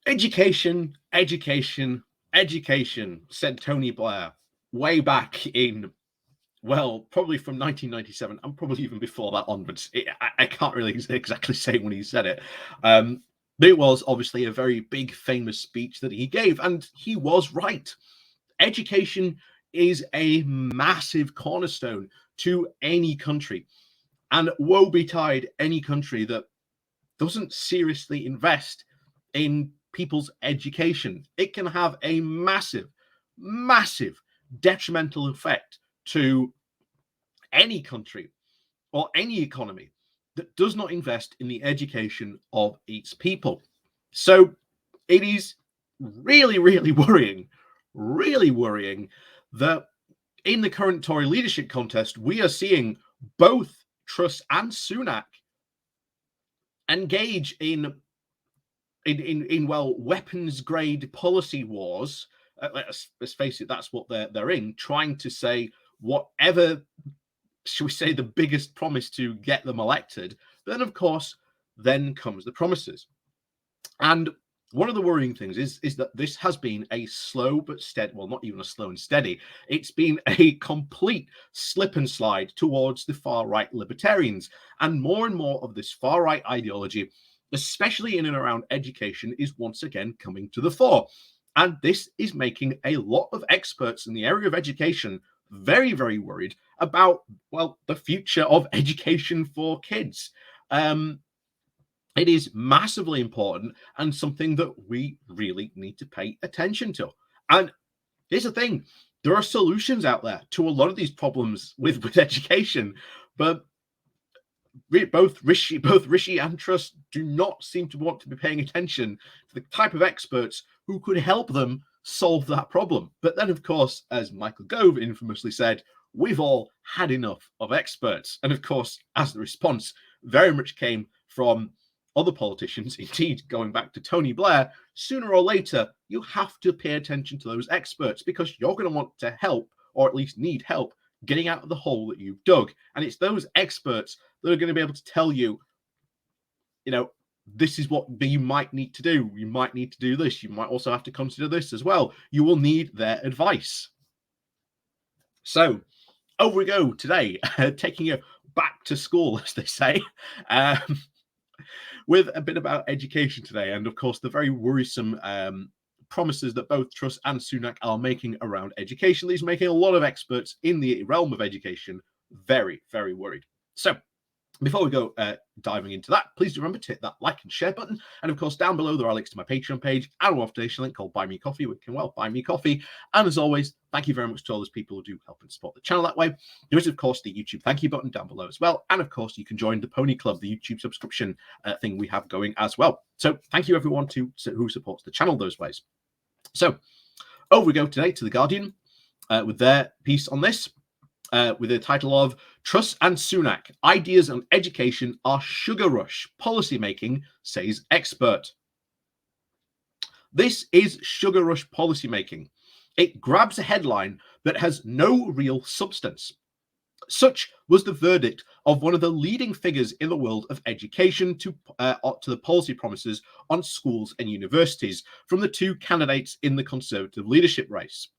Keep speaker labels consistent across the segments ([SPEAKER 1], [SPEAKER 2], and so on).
[SPEAKER 1] Education, education, education, said Tony Blair way back in, well, probably from 1997 and probably even before that onwards. I can't really exactly say when he said it. But it was obviously a very big, famous speech that he gave, and he was right. Education is a massive cornerstone to any country. And woe betide any country that doesn't seriously invest in people's education. It can have a massive, massive detrimental effect to any country or any economy that does not invest in the education of its people. So it is really, really worrying that in the current Tory leadership contest, we are seeing both Truss and Sunak engage in weapons grade policy wars. Let's face it, that's what they're in, trying to say whatever, shall we say, the biggest promise to get them elected. Then of course then comes the promises. And one of the worrying things is that this has been a slow but steady, well, not even a slow and steady, it's been a complete slip and slide towards the far-right libertarians. And more of this far-right ideology, especially in and around education, is once again coming to the fore. And this is making a lot of experts in the area of education very, very worried about, well, the future of education for kids. It is massively important and something that we really need to pay attention to. And here's the thing, there are solutions out there to a lot of these problems with education, but both Rishi and Truss do not seem to want to be paying attention to the type of experts who could help them solve that problem. But then, of course, as Michael Gove infamously said, we've all had enough of experts. And of course, as the response very much came from other politicians, indeed going back to Tony Blair, sooner or later you have to pay attention to those experts because you're going to want to help, or at least need help, getting out of the hole that you've dug. And it's those experts that are going to be able to tell you, this is what you might need to do. You might need to do this. You might also have to consider this as well. You will need their advice. So over we go today, taking you back to school, as they say, with a bit about education today. And of course, the very worrisome promises that both Truss and Sunak are making around education. These are making a lot of experts in the realm of education very, very worried. So before we go diving into that, please do remember to hit that like and share button. And of course, down below, there are links to my Patreon page and a donation link called Buy Me Coffee, which can, well, buy me coffee. And as always, thank you very much to all those people who do help and support the channel that way. There is, of course, the YouTube thank you button down below as well. And of course, you can join the Pony Club, the YouTube subscription thing we have going as well. So thank you, everyone who supports the channel those ways. So over we go today to The Guardian with their piece on this. With the title of Truss and Sunak, Ideas on Education Are Sugar Rush Policymaking, Says Expert. This is sugar rush policymaking. It grabs a headline that has no real substance. Such was the verdict of one of the leading figures in the world of education to the policy promises on schools and universities from the two candidates in the Conservative leadership race.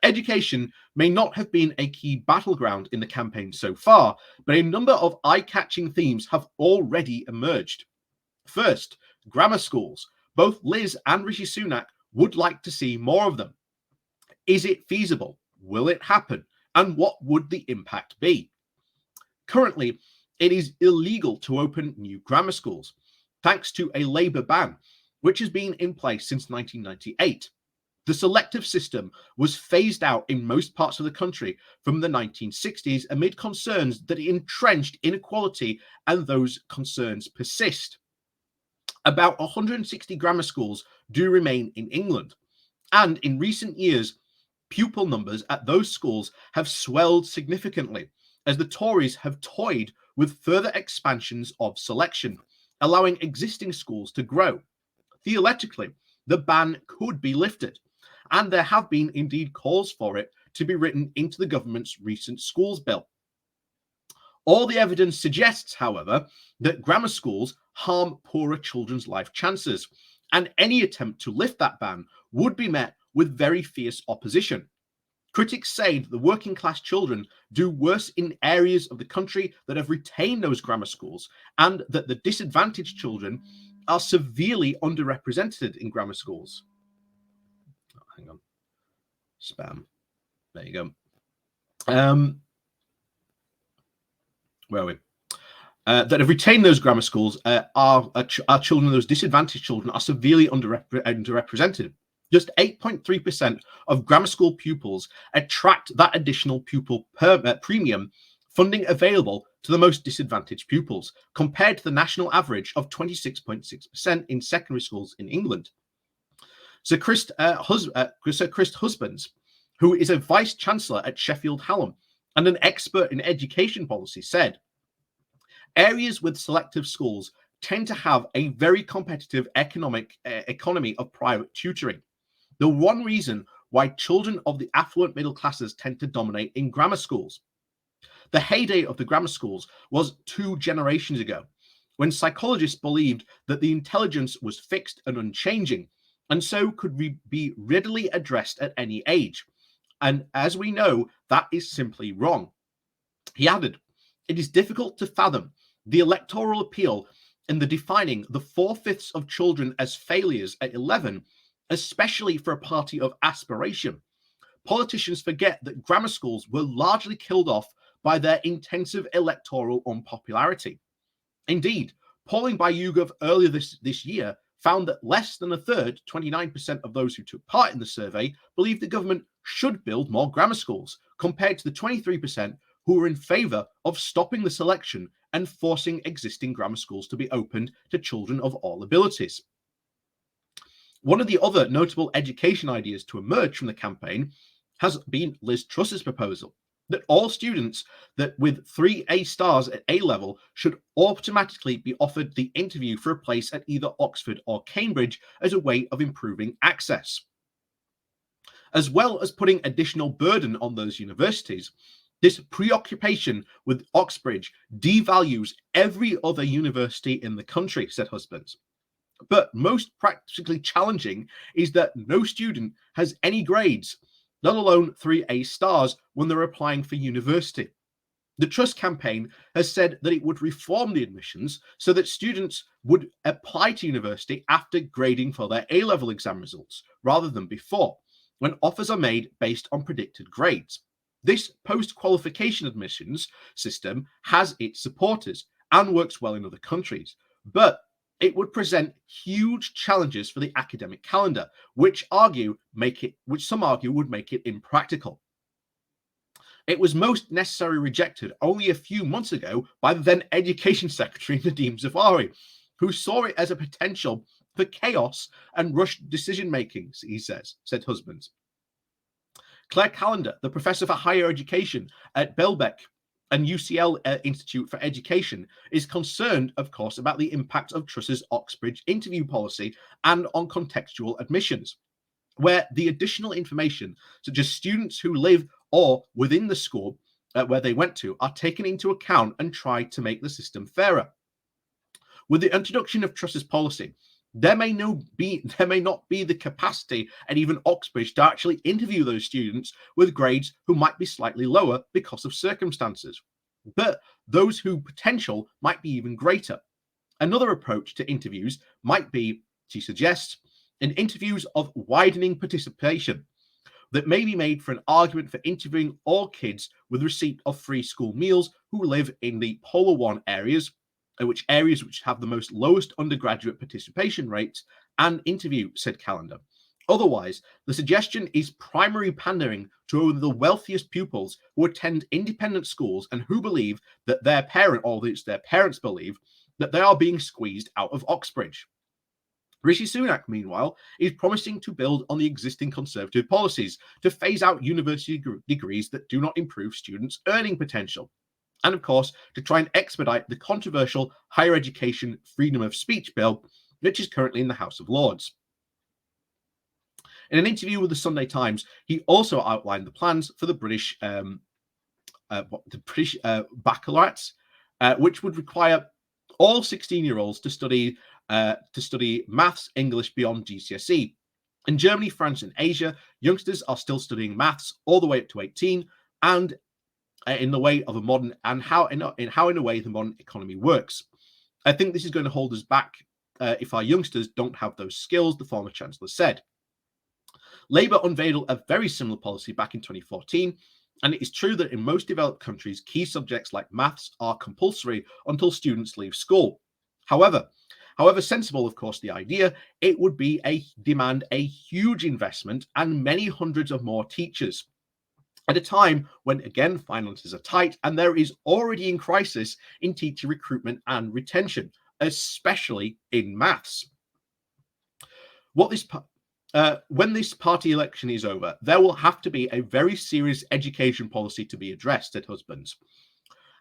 [SPEAKER 1] Education may not have been a key battleground in the campaign so far, but a number of eye-catching themes have already emerged. First, grammar schools. Both Liz and Rishi Sunak would like to see more of them. Is it feasible? Will it happen? And what would the impact be? Currently, it is illegal to open new grammar schools, thanks to a Labour ban, which has been in place since 1998. The selective system was phased out in most parts of the country from the 1960s amid concerns that it entrenched inequality, and those concerns persist. About 160 grammar schools do remain in England, and in recent years, pupil numbers at those schools have swelled significantly as the Tories have toyed with further expansions of selection, allowing existing schools to grow. Theoretically, the ban could be lifted, and there have been indeed calls for it to be written into the government's recent schools bill. All the evidence suggests, however, that grammar schools harm poorer children's life chances, and any attempt to lift that ban would be met with very fierce opposition. Critics say that the working class children do worse in areas of the country that have retained those grammar schools, and that the disadvantaged children are severely underrepresented in grammar schools. Oh, hang on. Spam. There you go. Where are we? That have retained those grammar schools, our children, those disadvantaged children, are severely underrepresented. Just 8.3% of grammar school pupils attract that additional pupil premium funding available to the most disadvantaged pupils, compared to the national average of 26.6% in secondary schools in England. Sir Chris Husbands, who is a vice chancellor at Sheffield Hallam and an expert in education policy, said, areas with selective schools tend to have a very competitive economy of private tutoring. The one reason why children of the affluent middle classes tend to dominate in grammar schools. The heyday of the grammar schools was 2 generations ago, when psychologists believed that the intelligence was fixed and unchanging, and so could be readily addressed at any age. And as we know, that is simply wrong. He added, it is difficult to fathom the electoral appeal in the defining the 4/5 of children as failures at 11, especially for a party of aspiration. Politicians forget that grammar schools were largely killed off by their intensive electoral unpopularity. Indeed, polling by YouGov earlier this year found that less than a third, 29% of those who took part in the survey, believed the government should build more grammar schools, compared to the 23% who were in favour of stopping the selection and forcing existing grammar schools to be opened to children of all abilities. One of the other notable education ideas to emerge from the campaign has been Liz Truss's proposal that all students that with 3 A stars at A level should automatically be offered the interview for a place at either Oxford or Cambridge as a way of improving access. As well as putting additional burden on those universities, this preoccupation with Oxbridge devalues every other university in the country, said Husbands. But most practically challenging is that no student has any grades, let alone 3 A stars, when they're applying for university. The Truss campaign has said that it would reform the admissions so that students would apply to university after grading for their A-level exam results, rather than before, when offers are made based on predicted grades. This post-qualification admissions system has its supporters and works well in other countries, but it would present huge challenges for the academic calendar, which some argue would make it impractical. It was most necessarily rejected only a few months ago by the then Education Secretary Nadeem Zafari, who saw it as a potential for chaos and rushed decision-making, said Husbands. Claire Callender, the professor for higher education at Belbeck and UCL Institute for Education, is concerned, of course, about the impact of Truss's Oxbridge interview policy and on contextual admissions, where the additional information, such as students who live or within the school where they went to, are taken into account and try to make the system fairer. With the introduction of Truss's policy, there may not be the capacity at even Oxbridge to actually interview those students with grades who might be slightly lower because of circumstances, but those who potential might be even greater. Another approach to interviews might be, she suggests, in interviews of widening participation that may be made for an argument for interviewing all kids with receipt of free school meals who live in the Polar 1 areas, which have the most lowest undergraduate participation rates, and interview, said Callender. Otherwise, the suggestion is primary pandering to only the wealthiest pupils who attend independent schools and who believe that their parents believe that they are being squeezed out of Oxbridge. Rishi Sunak, meanwhile, is promising to build on the existing Conservative policies to phase out university degrees that do not improve students' earning potential, and of course, to try and expedite the controversial Higher Education Freedom of Speech Bill, which is currently in the House of Lords. In an interview with the Sunday Times, he also outlined the plans for the British baccalaureates, which would require all 16-year-olds to study maths, English beyond GCSE. In Germany, France, and Asia, youngsters are still studying maths all the way up to 18, and in the way of a modern and how in a way the modern economy works. I think this is going to hold us back if our youngsters don't have those skills, the former chancellor said. Labour unveiled a very similar policy back in 2014, and it is true that in most developed countries, key subjects like maths are compulsory until students leave school. However sensible, of course, the idea, it would be demand a huge investment and many hundreds of more teachers at a time when, again, finances are tight and there is already in crisis in teacher recruitment and retention, especially in maths. When this party election is over, there will have to be a very serious education policy to be addressed, said Husbands.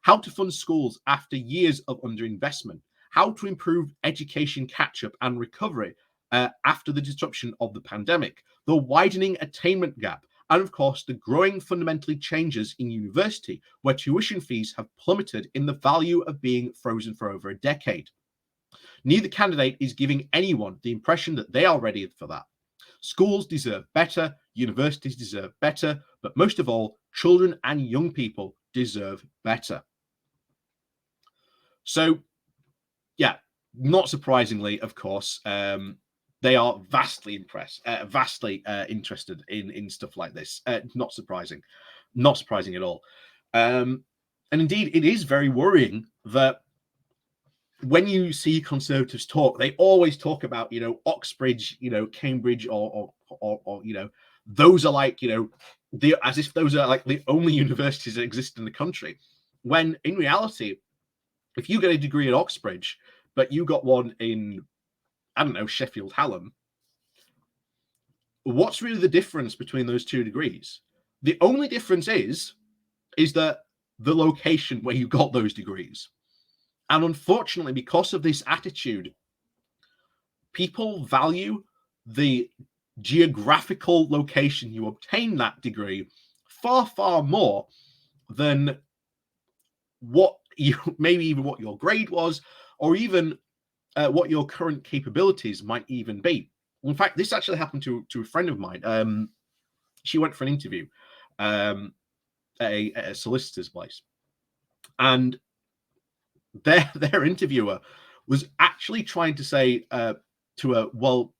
[SPEAKER 1] How to fund schools after years of underinvestment, how to improve education catch-up and recovery after the disruption of the pandemic, the widening attainment gap, and of course, the growing fundamentally changes in university, where tuition fees have plummeted in the value of being frozen for over a decade. Neither candidate is giving anyone the impression that they are ready for that. Schools deserve better, universities deserve better, but most of all, children and young people deserve better. So, yeah, not surprisingly, of course, they are vastly interested in stuff like this. Not surprising at all. And indeed, it is very worrying that when you see conservatives talk, they always talk about, Oxbridge, Cambridge, or those are like, as if those are like the only universities that exist in the country. When in reality, if you get a degree at Oxbridge, but you got one in, I don't know, Sheffield Hallam, what's really the difference between those two degrees? The only difference is that the location where you got those degrees. And unfortunately, because of this attitude, people value the geographical location you obtain that degree far, far more than what maybe even what your grade was, or even what your current capabilities might even be. In fact, this actually happened to a friend of mine. She went for an interview at a solicitor's place, and their interviewer was actually trying to say to her, well,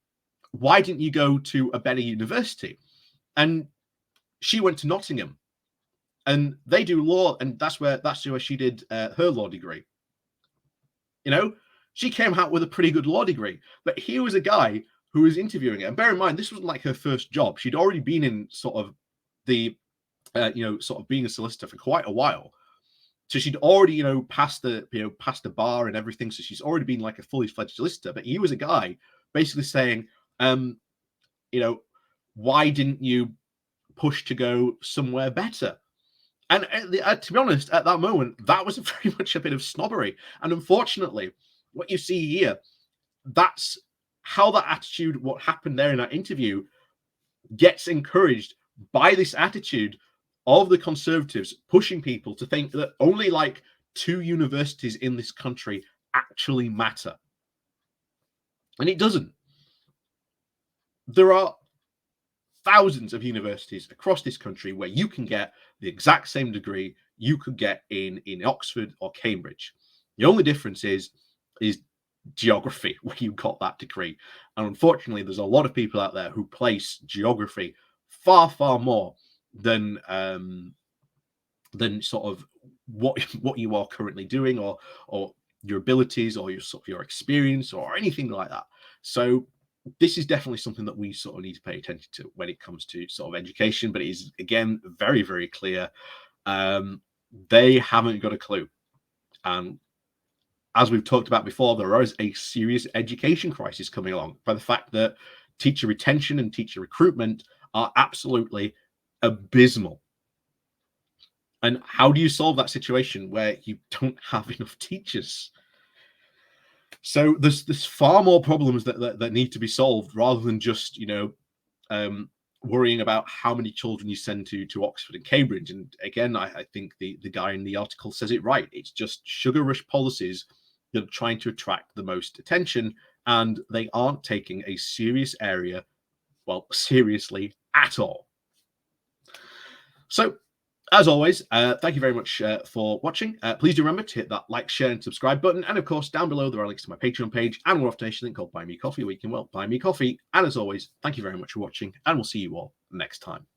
[SPEAKER 1] why didn't you go to a better university? And she went to Nottingham, and they do law, and that's where she did her law degree. She came out with a pretty good law degree, but here was a guy who was interviewing her. And bear in mind, this wasn't like her first job. She'd already been in sort of the sort of being a solicitor for quite a while. So she'd already, passed the bar and everything. So she's already been like a fully fledged solicitor. But he was a guy basically saying, why didn't you push to go somewhere better? And to be honest, at that moment, that was very much a bit of snobbery. And unfortunately, what you see here, that's how that attitude, what happened there in that interview, gets encouraged by this attitude of the conservatives pushing people to think that only like 2 universities in this country actually matter. And it doesn't. There are thousands of universities across this country where you can get the exact same degree you could get in Oxford or Cambridge. The only difference is geography, where you got that degree. And unfortunately, there's a lot of people out there who place geography far, far more than sort of what you are currently doing, or your abilities, or your experience, or anything like that. So this is definitely something that we sort of need to pay attention to when it comes to sort of education. But it is, again, very, very clear. They haven't got a clue. And as we've talked about before, there is a serious education crisis coming along by the fact that teacher retention and teacher recruitment are absolutely abysmal. And how do you solve that situation where you don't have enough teachers? So there's far more problems that need to be solved, rather than just worrying about how many children you send to Oxford and Cambridge. And again, I think the guy in the article says it right. It's just sugar rush policies that are trying to attract the most attention, and they aren't taking a serious area, well, seriously at all. So, as always, thank you very much for watching. Please do remember to hit that like, share, and subscribe button. And of course, down below, there are links to my Patreon page and more donation link called Buy Me Coffee, where you can, well, buy me coffee. And as always, thank you very much for watching, and we'll see you all next time.